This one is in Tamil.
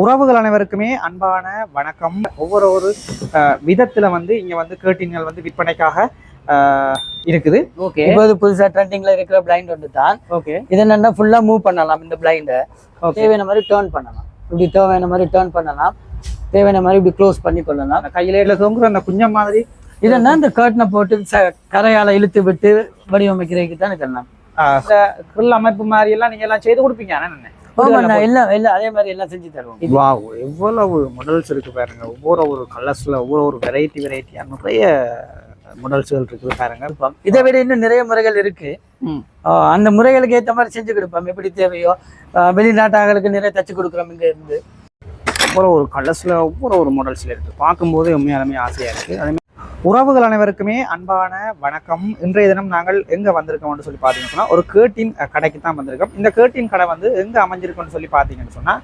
உறவுகள் அனைவருக்குமே அன்பான வணக்கம். ஒவ்வொரு விதத்துல வந்து இங்க வந்து கேர்டின்கள் வந்து விற்பனைக்காக இருக்குது. ஓகே, இப்போ இது புதுசா ட்ரெண்டிங்ல இருக்கிற பிளைண்ட் ஒன்று தான். ஓகே, இது என்னன்னா ஃபுல்லா மூவ் பண்ணலாம். இந்த பிளைண்டை தேவையான மாதிரி டேர்ன் பண்ணலாம். இப்படி தேவையான மாதிரி டேர்ன் பண்ணலாம், தேவையான மாதிரி இப்படி க்ளோஸ் பண்ணி கொள்ளலாம். கையில தொங்குற அந்த குஞ்சம் மாதிரி இதென்னா இந்த கர்ட்டனை போட்டு கரையால இழுத்து விட்டு வடிவமைக்கிறதுக்கு தான் இதெல்லாம். இந்த கிரில் அமைப்பு மாதிரி எல்லாம் நீங்க எல்லாம் செய்து கொடுப்பீங்க. எல்லாம் அதே மாதிரி எல்லாம் செஞ்சு தருவோம். வாவ், எவ்வளவு மாடல்ஸ் இருக்கு பாருங்க. ஒவ்வொரு கலர்ஸ்ல ஒவ்வொரு வெரைட்டியா நிறைய மாடல்ஸ்கள் இருக்குது பாருங்க. இதை விட இன்னும் நிறைய முறைகள் இருக்கு. அந்த முறைகளுக்கு ஏற்ற மாதிரி செஞ்சு கொடுப்போம். எப்படி தேவையோ வெளிநாட்டாளர்களுக்கு நிறைய தச்சு கொடுக்குறோம். இங்க இருந்து ஒவ்வொரு கலர்ஸ்ல ஒவ்வொரு மாடல்ஸ்ல இருக்கு. பார்க்கும்போது உண்மையாலுமே ஆசையா இருக்கு. அதே உறவுகள் அனைவருக்குமே அன்பான வணக்கம். இன்றைய தினம் நாங்கள் எங்க வந்திருக்கோம்னு சொல்லி பார்த்தீங்கன்னா ஒரு கேர்டின் கடைக்கு தான் வந்திருக்கோம். இந்த கேர்டின் கடை வந்து எங்க அமைஞ்சிருக்கோம்னு சொல்லி பார்த்தீங்கன்னு சொன்னா